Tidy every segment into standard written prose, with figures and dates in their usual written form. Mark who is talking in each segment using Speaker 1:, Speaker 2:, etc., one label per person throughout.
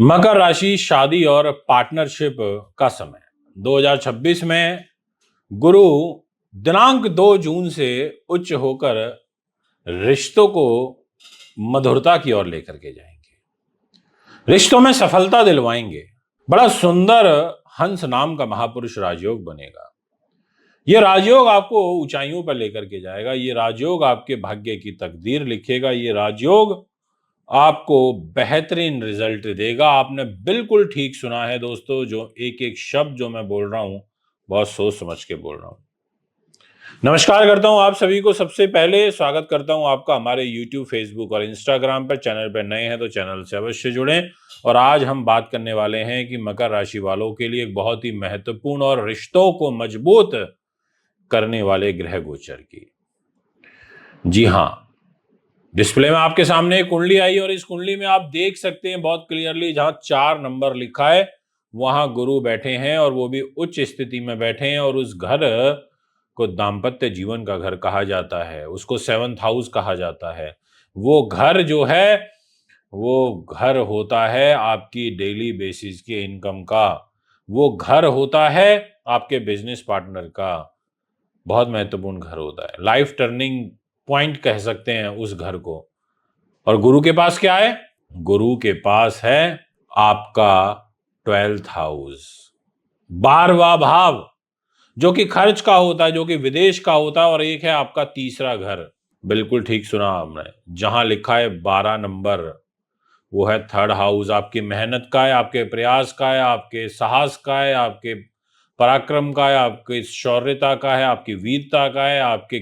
Speaker 1: मकर राशि, शादी और पार्टनरशिप का समय 2026 में गुरु दिनांक 2 जून से उच्च होकर रिश्तों को मधुरता की ओर लेकर के जाएंगे। रिश्तों में सफलता दिलवाएंगे। बड़ा सुंदर हंस नाम का महापुरुष राजयोग बनेगा। यह राजयोग आपको ऊंचाइयों पर लेकर के जाएगा। ये राजयोग आपके भाग्य की तकदीर लिखेगा। ये राजयोग आपको बेहतरीन रिजल्ट देगा। आपने बिल्कुल ठीक सुना है दोस्तों। जो एक एक शब्द जो मैं बोल रहा हूं, बहुत सोच समझ के बोल रहा हूं। नमस्कार करता हूं आप सभी को। सबसे पहले स्वागत करता हूं आपका हमारे YouTube, Facebook और Instagram पर। चैनल पर नए हैं तो चैनल से अवश्य जुड़ें। और आज हम बात करने वाले हैं कि मकर राशि वालों के लिए एक बहुत ही महत्वपूर्ण और रिश्तों को मजबूत करने वाले ग्रह गोचर की। जी हां, डिस्प्ले में आपके सामने एक कुंडली आई और इस कुंडली में आप देख सकते हैं बहुत क्लियरली, जहां 4 नंबर लिखा है वहां गुरु बैठे हैं और वो भी उच्च स्थिति में बैठे हैं। और उस घर को दाम्पत्य जीवन का घर कहा जाता है, उसको 7th हाउस कहा जाता है। वो घर जो है वो घर होता है आपकी डेली बेसिस की इनकम का। वो घर होता है आपके बिजनेस पार्टनर का। बहुत महत्वपूर्ण घर होता है। लाइफ टर्निंग पॉइंट कह सकते हैं उस घर को। और गुरु के पास क्या है? गुरु के पास है आपका 12th हाउस, 12वां भाव, जो कि खर्च का होता है, जो कि विदेश का होता है। और एक है आपका तीसरा घर। बिल्कुल ठीक सुना आपने। जहां लिखा है 12 नंबर, वो है 3rd हाउस। आपकी मेहनत का है, आपके प्रयास का है, आपके साहस का है, आपके पराक्रम का है, आपके शौर्यता का है, आपकी वीरता का है, आपके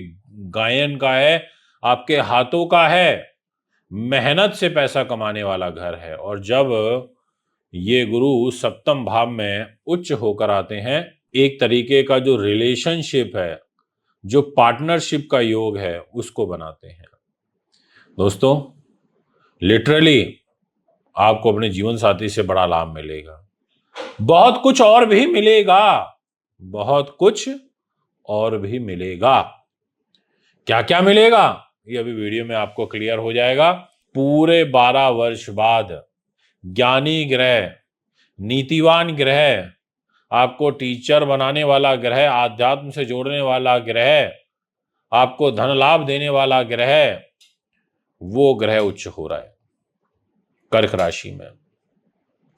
Speaker 1: गायन का है, आपके हाथों का है। मेहनत से पैसा कमाने वाला घर है। और जब ये गुरु 7म भाव में उच्च होकर आते हैं, एक तरीके का जो रिलेशनशिप है, जो पार्टनरशिप का योग है, उसको बनाते हैं। दोस्तों, लिटरली आपको अपने जीवन साथी से बड़ा लाभ मिलेगा। बहुत कुछ और भी मिलेगा। बहुत कुछ और भी मिलेगा। क्या क्या मिलेगा ये अभी वीडियो में आपको क्लियर हो जाएगा। पूरे 12 वर्ष बाद ज्ञानी ग्रह, नीतिवान ग्रह, आपको टीचर बनाने वाला ग्रह, आध्यात्म से जोड़ने वाला ग्रह, आपको धन लाभ देने वाला ग्रह, वो ग्रह उच्च हो रहा है कर्क राशि में।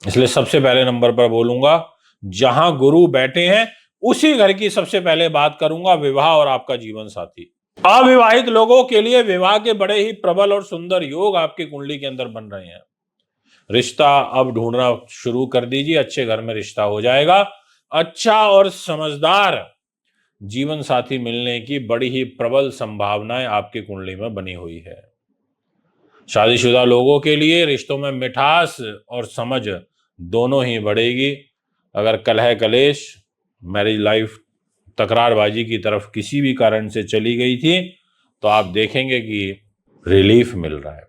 Speaker 1: इसलिए सबसे पहले नंबर पर बोलूंगा, जहां गुरु बैठे हैं उसी घर की सबसे पहले बात करूंगा, विवाह और आपका जीवन साथी। अविवाहित लोगों के लिए विवाह के बड़े ही प्रबल और सुंदर योग आपकी कुंडली के अंदर बन रहे हैं। रिश्ता अब ढूंढना शुरू कर दीजिए। अच्छे घर में रिश्ता हो जाएगा। अच्छा और समझदार जीवन साथी मिलने की बड़ी ही प्रबल संभावनाएं आपकी कुंडली में बनी हुई है। शादीशुदा लोगों के लिए रिश्तों में मिठास और समझ दोनों ही बढ़ेगी। अगर कलह कलेश, मैरिज लाइफ तकरारबाजी की तरफ किसी भी कारण से चली गई थी, तो आप देखेंगे कि रिलीफ मिल रहा है।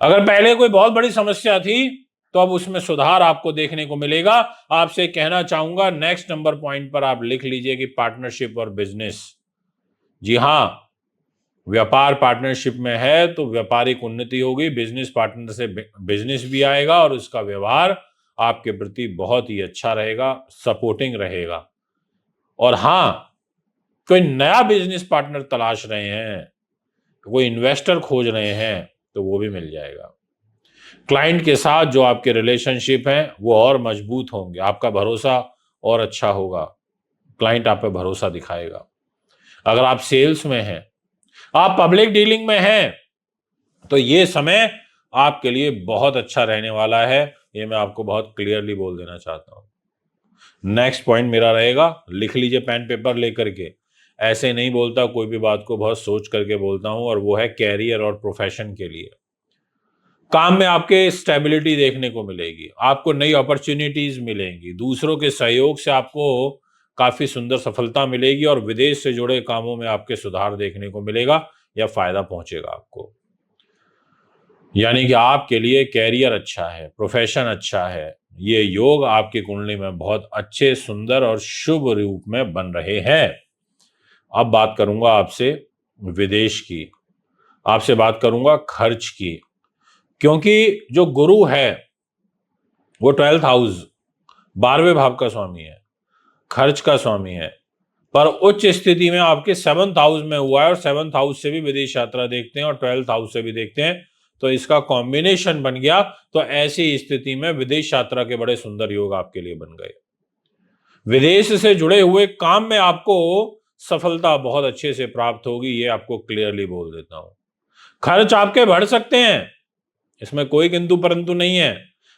Speaker 1: अगर पहले कोई बहुत बड़ी समस्या थी, तो अब उसमें सुधार आपको देखने को मिलेगा। आपसे कहना चाहूंगा, नेक्स्ट नंबर पॉइंट पर आप लिख लीजिए कि पार्टनरशिप और बिजनेस। जी हां, व्यापार पार्टनरशिप में है तो व्यापारिक उन्नति होगी। बिजनेस पार्टनर से बिजनेस भी आएगा और उसका व्यवहार आपके प्रति बहुत ही अच्छा रहेगा, सपोर्टिंग रहेगा। और हां, कोई नया बिजनेस पार्टनर तलाश रहे हैं, कोई इन्वेस्टर खोज रहे हैं, तो वो भी मिल जाएगा। क्लाइंट के साथ जो आपके रिलेशनशिप हैं वो और मजबूत होंगे। आपका भरोसा और अच्छा होगा। क्लाइंट आप पे भरोसा दिखाएगा। अगर आप सेल्स में हैं, आप पब्लिक डीलिंग में हैं, तो ये समय आपके लिए बहुत अच्छा रहने वाला है। ये मैं आपको बहुत क्लियरली बोल देना चाहता हूं। नेक्स्ट पॉइंट मेरा रहेगा, लिख लीजिए पेन पेपर लेकर के। ऐसे नहीं बोलता, कोई भी बात को बहुत सोच करके बोलता हूं। और वो है कैरियर और प्रोफेशन के लिए। काम में आपके स्टेबिलिटी देखने को मिलेगी। आपको नई अपॉर्चुनिटीज मिलेंगी। दूसरों के सहयोग से आपको काफी सुंदर सफलता मिलेगी। और विदेश से जुड़े कामों में आपके सुधार देखने को मिलेगा या फायदा पहुंचेगा आपको। यानी कि आपके लिए कैरियर अच्छा है, प्रोफेशन अच्छा है। ये योग आपकी कुंडली में बहुत अच्छे, सुंदर और शुभ रूप में बन रहे हैं। अब बात करूंगा आपसे विदेश की, आपसे बात करूंगा खर्च की। क्योंकि जो गुरु है वो 12th हाउस 12वें भाव का स्वामी है, खर्च का स्वामी है, पर उच्च स्थिति में आपके 7th हाउस में हुआ है और 7th हाउस से भी विदेश यात्रा देखते हैं और 12th हाउस से भी देखते हैं, तो इसका कॉम्बिनेशन बन गया। तो ऐसी स्थिति में विदेश यात्रा के बड़े सुंदर योग आपके लिए बन गए। विदेश से जुड़े हुए काम में आपको सफलता बहुत अच्छे से प्राप्त होगी, ये आपको क्लियरली बोल देता हूं। खर्च आपके बढ़ सकते हैं, इसमें कोई किंतु परंतु नहीं है,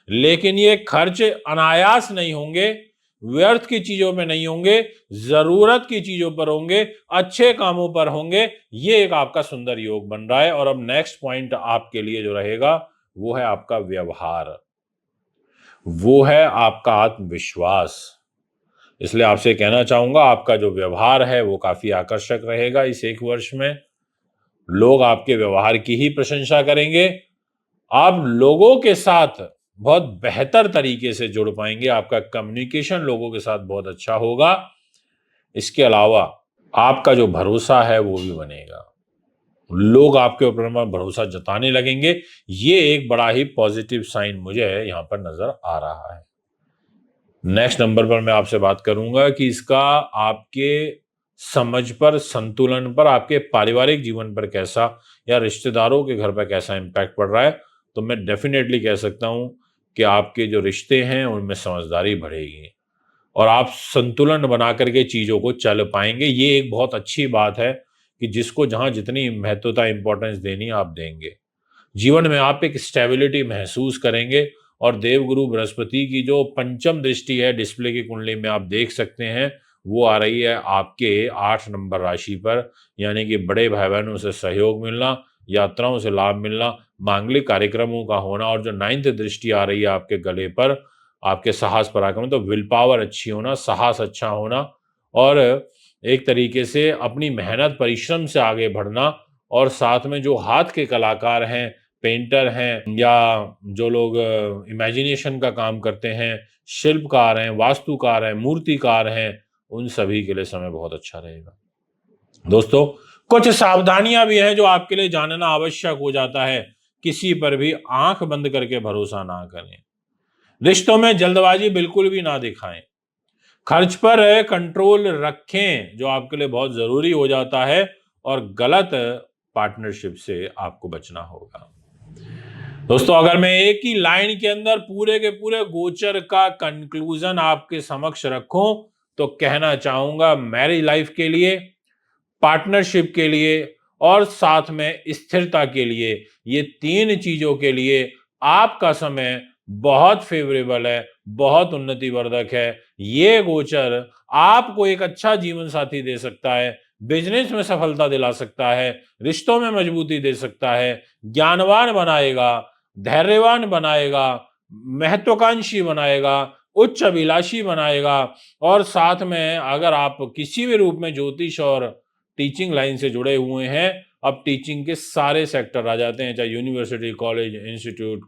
Speaker 1: लेकिन ये खर्च अनायास नहीं होंगे, व्यर्थ की चीजों में नहीं होंगे, जरूरत की चीजों पर होंगे, अच्छे कामों पर होंगे। ये एक आपका सुंदर योग बन रहा है। और अब नेक्स्ट पॉइंट आपके लिए जो रहेगा वो है आपका व्यवहार, वो है आपका आत्मविश्वास। इसलिए आपसे कहना चाहूंगा, आपका जो व्यवहार है वो काफी आकर्षक रहेगा। इस एक वर्ष में लोग आपके व्यवहार की ही प्रशंसा करेंगे। आप लोगों के साथ बहुत बेहतर तरीके से जुड़ पाएंगे, आपका कम्युनिकेशन लोगों के साथ बहुत अच्छा होगा। इसके अलावा आपका जो भरोसा है वो भी बनेगा, लोग आपके ऊपर भरोसा जताने लगेंगे। ये एक बड़ा ही पॉजिटिव साइन मुझे यहां पर नजर आ रहा है। नेक्स्ट नंबर पर मैं आपसे बात करूंगा कि इसका आपके समझ पर, संतुलन पर, आपके पारिवारिक जीवन पर कैसा, या रिश्तेदारों के घर पर कैसा इम्पैक्ट पड़ रहा है। तो मैं डेफिनेटली कह सकता हूं कि आपके जो रिश्ते हैं उनमें समझदारी बढ़ेगी और आप संतुलन बना करके चीजों को चल पाएंगे। ये एक बहुत अच्छी बात है कि जिसको जहां जितनी महत्वता, इंपॉर्टेंस देनी आप देंगे। जीवन में आप एक स्टेबिलिटी महसूस करेंगे। और देवगुरु बृहस्पति की जो पंचम दृष्टि है डिस्प्ले की कुंडली में आप देख सकते हैं, वो आ रही है आपके 8 नंबर राशि पर, यानी कि बड़े भाई बहनों से सहयोग मिलना, यात्राओं से लाभ मिलना, मांगलिक कार्यक्रमों का होना। और जो 9th दृष्टि आ रही है आपके गले पर, आपके साहस पराक्रम, तो विल पावर अच्छी होना, साहस अच्छा होना और एक तरीके से अपनी मेहनत परिश्रम से आगे बढ़ना। और साथ में जो हाथ के कलाकार हैं, पेंटर हैं, या जो लोग इमेजिनेशन का काम करते हैं, शिल्पकार हैं, वास्तुकार हैं, मूर्तिकार हैं, उन सभी के लिए समय बहुत अच्छा रहेगा। दोस्तों, कुछ सावधानियां भी हैं जो आपके लिए जानना आवश्यक हो जाता है। किसी पर भी आंख बंद करके भरोसा ना करें, रिश्तों में जल्दबाजी बिल्कुल भी ना दिखाएं, खर्च पर कंट्रोल रखें जो आपके लिए बहुत जरूरी हो जाता है, और गलत पार्टनरशिप से आपको बचना होगा। दोस्तों, अगर मैं एक ही लाइन के अंदर पूरे के पूरे गोचर का कंक्लूजन आपके समक्ष रखूं, तो कहना चाहूंगा मैरिज लाइफ के लिए, पार्टनरशिप के लिए और साथ में स्थिरता के लिए, ये 3 चीजों के लिए आपका समय बहुत फेवरेबल है, बहुत उन्नतिवर्धक है। ये गोचर आपको एक अच्छा जीवन साथी दे सकता है, बिजनेस में सफलता दिला सकता है, रिश्तों में मजबूती दे सकता है, ज्ञानवान बनाएगा, धैर्यवान बनाएगा, महत्वाकांक्षी बनाएगा, उच्च अभिलाषी बनाएगा। और साथ में अगर आप किसी भी रूप में ज्योतिष और टीचिंग लाइन से जुड़े हुए हैं, अब टीचिंग के सारे सेक्टर आ जाते हैं, चाहे university, college, institute,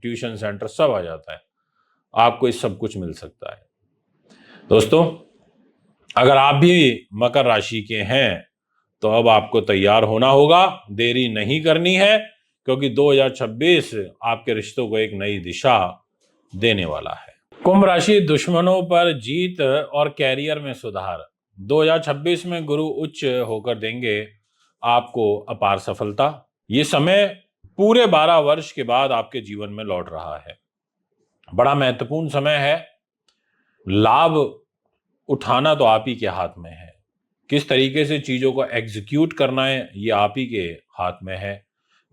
Speaker 1: tuition centre, सब आ जाता है, आपको इस सब कुछ मिल सकता है। दोस्तों, अगर आप भी मकर राशि के हैं तो अब आपको तैयार होना होगा, देरी नहीं करनी है, क्योंकि 2026 आपके रिश्तों को एक नई दिशा देने वाला है। कुंभ राशि, दुश्मनों पर जीत और कैरियर में सुधार। 2026 में गुरु उच्च होकर देंगे आपको अपार सफलता। ये समय पूरे 12 वर्ष के बाद आपके जीवन में लौट रहा है। बड़ा महत्वपूर्ण समय है। लाभ उठाना तो आप ही के हाथ में है, किस तरीके से चीजों को एग्जीक्यूट करना है ये आप ही के हाथ में है।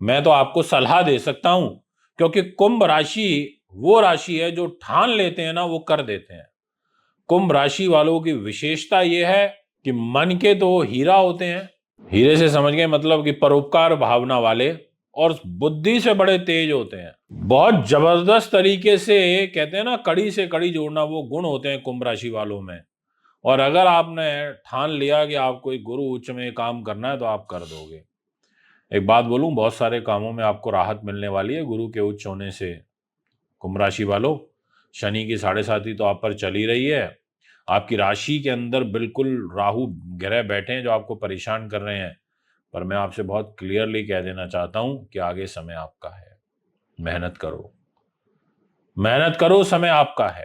Speaker 1: मैं तो आपको सलाह दे सकता हूं, क्योंकि कुंभ राशि वो राशि है जो ठान लेते हैं ना, वो कर देते हैं। कुंभ राशि वालों की विशेषता यह है कि मन के तो हीरा होते हैं, हीरे से समझ गए मतलब कि परोपकार भावना वाले, और बुद्धि से बड़े तेज होते हैं। बहुत जबरदस्त तरीके से कहते हैं ना, कड़ी से कड़ी जोड़ना, वो गुण होते हैं कुंभ राशि वालों में। और अगर आपने ठान लिया कि आपको एक गुरु उच्च में काम करना है तो आप कर दोगे। एक बात बोलूं, बहुत सारे कामों में आपको राहत मिलने वाली है गुरु के उच्च होने से। कुंभ राशि वालों, शनि की 7.5 तो आप पर चल ही रही है। आपकी राशि के अंदर बिल्कुल राहु ग्रह बैठे हैं जो आपको परेशान कर रहे हैं। पर मैं आपसे बहुत क्लियरली कह देना चाहता हूं कि आगे समय आपका है, मेहनत करो। मेहनत करो, समय आपका है।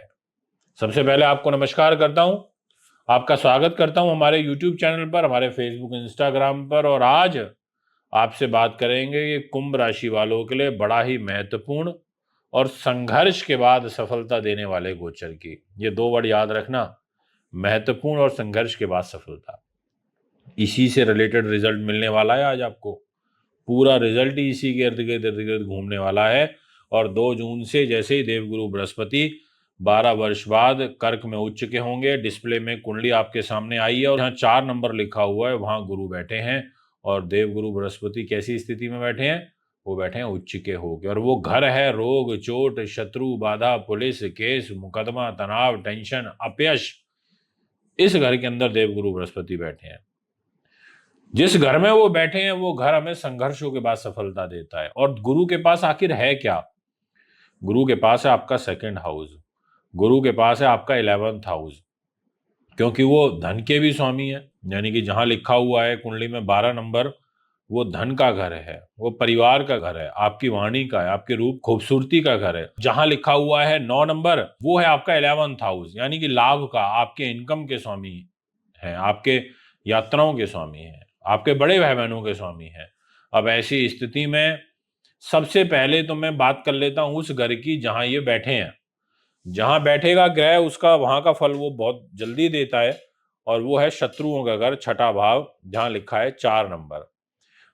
Speaker 1: सबसे पहले आपको नमस्कार करता हूं, आपका स्वागत करता हूं हमारे YouTube चैनल पर, हमारे Facebook इंस्टाग्राम पर। और आज आपसे बात करेंगे कि कुंभ राशि वालों के लिए बड़ा ही महत्वपूर्ण और संघर्ष के बाद सफलता देने वाले गोचर की। ये दो वर्ड याद रखना, महत्वपूर्ण और संघर्ष के बाद सफलता। इसी से रिलेटेड रिजल्ट मिलने वाला है आज आपको। पूरा रिजल्ट ही इसी के इर्द गिर्द घूमने वाला है। और 2 जून से जैसे ही देवगुरु बृहस्पति 12 वर्ष बाद कर्क में उच्च के होंगे, डिस्प्ले में कुंडली आपके सामने आई है और यहाँ 4 नंबर लिखा हुआ है, वहां गुरु बैठे हैं। और देवगुरु बृहस्पति कैसी स्थिति में बैठे हैं? वो बैठे हैं उच्च के होके, और वो घर है रोग, चोट, शत्रु, बाधा, पुलिस, केस, मुकदमा, तनाव, टेंशन, अपयश। इस घर के अंदर देवगुरु बृहस्पति बैठे हैं। जिस घर में वो बैठे हैं वो घर हमें संघर्षों के बाद सफलता देता है। और गुरु के पास आखिर है क्या? गुरु के पास है आपका 2nd हाउस, गुरु के पास है आपका 11th हाउस, क्योंकि वो धन के भी स्वामी है। यानी कि जहां लिखा हुआ है कुंडली में 12 नंबर, वो धन का घर है, वो परिवार का घर है, आपकी वाणी का है, आपके रूप खूबसूरती का घर है। जहां लिखा हुआ है 9 नंबर, वो है आपका 11th हाउस, यानी कि लाभ का, आपके इनकम के स्वामी हैं, आपके यात्राओं के स्वामी हैं, आपके बड़े भाई बहनों के स्वामी हैं। अब ऐसी स्थिति में सबसे पहले तो मैं बात कर लेता हूं उस घर की जहां ये बैठे हैं। जहां बैठेगा ग्रह, उसका वहां का फल वो बहुत जल्दी देता है, और वो है शत्रुओं का घर, 6ठा भाव, जहां लिखा है 4 नंबर।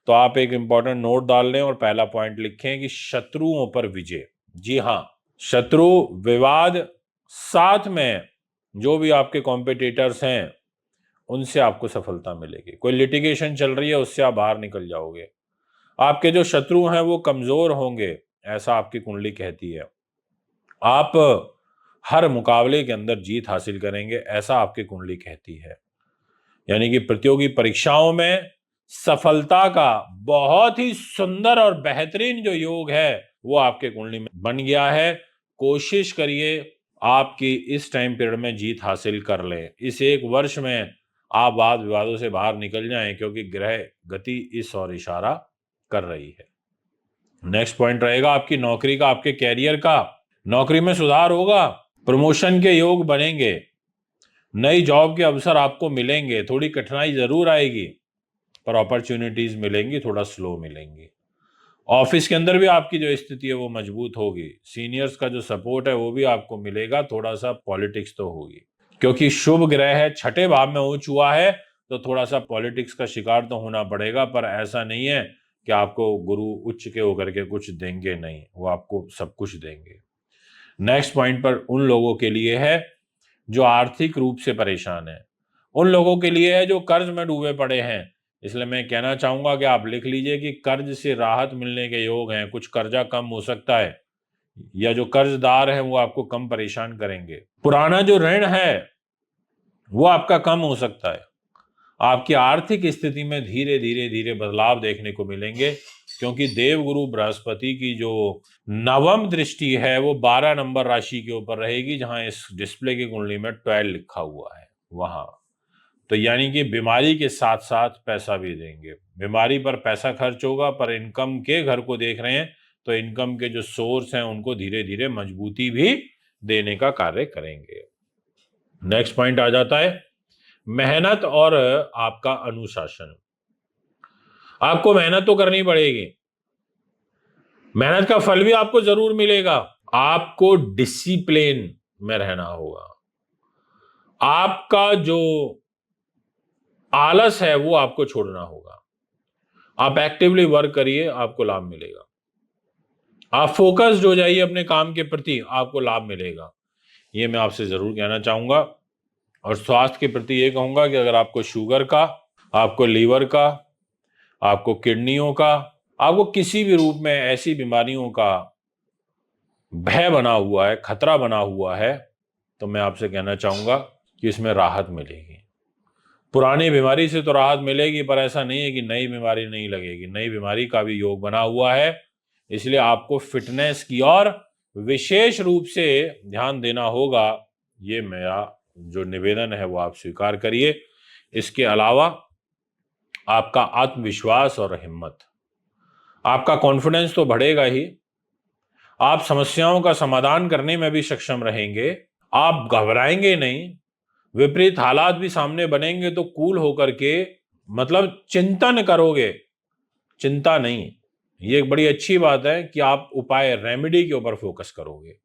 Speaker 1: तो आप एक इंपॉर्टेंट नोट डाल लें और पहला पॉइंट लिखें कि शत्रुओं पर विजय। जी हाँ, शत्रु, विवाद, साथ में जो भी आपके कॉम्पिटिटर्स हैं उनसे आपको सफलता मिलेगी। कोई लिटिगेशन चल रही है उससे आप बाहर निकल जाओगे। आपके जो शत्रु हैं वो कमजोर होंगे, ऐसा आपकी कुंडली कहती है। आप हर मुकाबले के अंदर जीत हासिल करेंगे, ऐसा आपकी कुंडली कहती है। यानी कि प्रतियोगी परीक्षाओं में सफलता का बहुत ही सुंदर और बेहतरीन जो योग है वो आपके कुंडली में बन गया है। कोशिश करिए आपकी इस टाइम पीरियड में जीत हासिल कर ले। इस 1 वर्ष में आप वाद विवादों से बाहर निकल जाएं, क्योंकि ग्रह गति इस ओर इशारा कर रही है। नेक्स्ट पॉइंट रहेगा आपकी नौकरी का, आपके कैरियर का। नौकरी में सुधार होगा, प्रमोशन के योग बनेंगे, नई जॉब के अवसर आपको मिलेंगे। थोड़ी कठिनाई जरूर आएगी पर अपॉर्चुनिटीज मिलेंगी, थोड़ा स्लो मिलेंगी। ऑफिस के अंदर भी आपकी जो स्थिति है वो मजबूत होगी, सीनियर्स का जो सपोर्ट है वो भी आपको मिलेगा। थोड़ा सा पॉलिटिक्स तो होगी, क्योंकि शुभ ग्रह है, 6ठे भाव में उच्च हुआ है, तो थोड़ा सा पॉलिटिक्स का शिकार तो होना पड़ेगा। पर ऐसा नहीं है कि आपको गुरु उच्च के होकर के कुछ देंगे, नहीं, वो आपको सब कुछ देंगे। नेक्स्ट पॉइंट पर उन लोगों के लिए है जो आर्थिक रूप से परेशान है, उन लोगों के लिए है जो कर्ज में डूबे पड़े हैं। इसलिए मैं कहना चाहूंगा कि आप लिख लीजिए कि कर्ज से राहत मिलने के योग हैं। कुछ कर्जा कम हो सकता है, या जो कर्जदार है वो आपको कम परेशान करेंगे। पुराना जो ऋण है वो आपका कम हो सकता है। आपकी आर्थिक स्थिति में धीरे धीरे धीरे बदलाव देखने को मिलेंगे, क्योंकि देवगुरु बृहस्पति की जो 9वीं दृष्टि है वो 12 नंबर राशि के ऊपर रहेगी, जहां इस डिस्प्ले की कुंडली में 12 लिखा हुआ है वहां। तो यानी कि बीमारी के साथ साथ पैसा भी देंगे। बीमारी पर पैसा खर्च होगा, पर इनकम के घर को देख रहे हैं तो इनकम के जो सोर्स हैं उनको धीरे धीरे मजबूती भी देने का कार्य करेंगे। नेक्स्ट पॉइंट आ जाता है मेहनत और आपका अनुशासन। आपको मेहनत तो करनी पड़ेगी, मेहनत का फल भी आपको जरूर मिलेगा। आपको डिसिप्लिन में रहना होगा। आपका जो आलस है वो आपको छोड़ना होगा। आप एक्टिवली वर्क करिए, आपको लाभ मिलेगा। आप फोकस्ड हो जाइए अपने काम के प्रति, आपको लाभ मिलेगा। ये मैं आपसे जरूर कहना चाहूंगा। और स्वास्थ्य के प्रति ये कहूंगा कि अगर आपको शुगर का, आपको लीवर का, आपको किडनियों का, आपको किसी भी रूप में ऐसी बीमारियों का भय बना हुआ है, खतरा बना हुआ है, तो मैं आपसे कहना चाहूंगा कि इसमें राहत मिलेगी। पुरानी बीमारी से तो राहत मिलेगी, पर ऐसा नहीं है कि नई बीमारी नहीं लगेगी। नई बीमारी का भी योग बना हुआ है, इसलिए आपको फिटनेस की ओर विशेष रूप से ध्यान देना होगा। ये मेरा जो निवेदन है वो आप स्वीकार करिए। इसके अलावा आपका आत्मविश्वास और हिम्मत, आपका कॉन्फिडेंस तो बढ़ेगा ही, आप समस्याओं का समाधान करने में भी सक्षम रहेंगे, आप घबराएंगे नहीं, विपरीत हालात भी सामने बनेंगे तो कूल होकर के मतलब चिंतन करोगे, चिंता नहीं। ये एक बड़ी अच्छी बात है कि आप उपाय रेमेडी के ऊपर फोकस करोगे।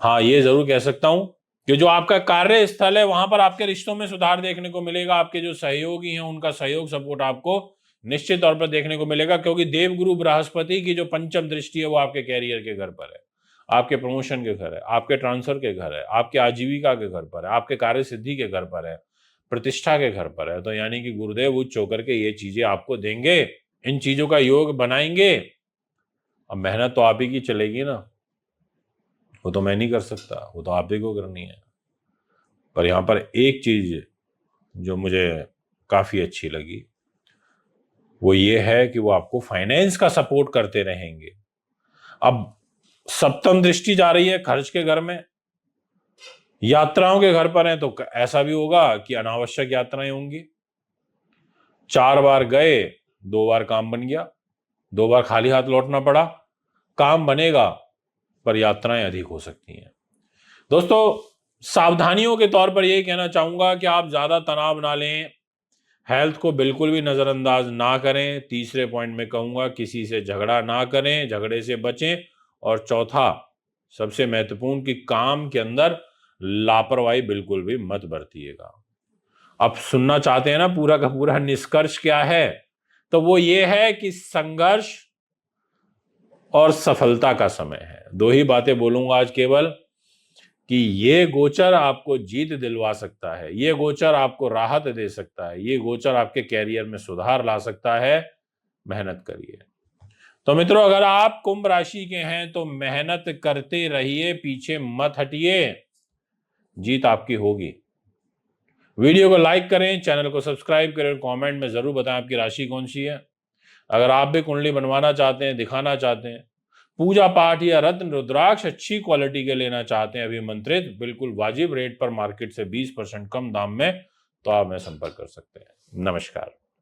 Speaker 1: हाँ, ये जरूर कह सकता हूं कि जो आपका कार्य स्थल है वहां पर आपके रिश्तों में सुधार देखने को मिलेगा। आपके जो सहयोगी हैं उनका सहयोग सपोर्ट आपको निश्चित तौर पर देखने को मिलेगा, क्योंकि देवगुरु बृहस्पति की जो पंचम दृष्टि है वो आपके कैरियर के घर पर है, आपके प्रमोशन के घर है, आपके ट्रांसफर के घर है, आपके आजीविका के घर पर है, आपके कार्य सिद्धि के घर पर है, प्रतिष्ठा के घर पर है। तो यानी कि गुरुदेव उच्च होकर के ये चीजें आपको देंगे, इन चीजों का योग बनाएंगे। अब मेहनत तो आप ही की चलेगी ना, वो तो मैं नहीं कर सकता, वो तो आप ही को करनी है। पर यहां पर एक चीज जो मुझे काफी अच्छी लगी वो ये है कि वो आपको फाइनेंस का सपोर्ट करते रहेंगे। अब सप्तम दृष्टि जा रही है खर्च के घर में, यात्राओं के घर पर है, तो ऐसा भी होगा कि अनावश्यक यात्राएं होंगी। 4 बार गए, 2 बार काम बन गया, 2 बार खाली हाथ लौटना पड़ा। काम बनेगा पर यात्राएं अधिक हो सकती हैं। दोस्तों, सावधानियों के तौर पर यही कहना चाहूंगा कि आप ज्यादा तनाव ना लें, हेल्थ को बिल्कुल भी नजरअंदाज ना करें। तीसरे पॉइंट में कहूंगा किसी से झगड़ा ना करें, झगड़े से बचें। और चौथा सबसे महत्वपूर्ण कि काम के अंदर लापरवाही बिल्कुल भी मत बरतिएगा। अब सुनना चाहते हैं ना पूरा का पूरा निष्कर्ष क्या है, तो वो ये है कि संघर्ष और सफलता का समय है। 2 ही बातें बोलूंगा आज केवल, कि ये गोचर आपको जीत दिलवा सकता है, ये गोचर आपको राहत दे सकता है, ये गोचर आपके कैरियर में सुधार ला सकता है। मेहनत करिए। तो मित्रों, अगर आप कुंभ राशि के हैं तो मेहनत करते रहिए, पीछे मत हटिए, जीत आपकी होगी। वीडियो को लाइक करें, चैनल को सब्सक्राइब करें, कमेंट में जरूर बताएं आपकी राशि कौन सी है। अगर आप भी कुंडली बनवाना चाहते हैं, दिखाना चाहते हैं, पूजा पाठ या रत्न रुद्राक्ष अच्छी क्वालिटी के लेना चाहते हैं अभिमंत्रित, बिल्कुल वाजिब रेट पर, मार्केट से 20% कम दाम में, तो आप हमें संपर्क कर सकते हैं। नमस्कार।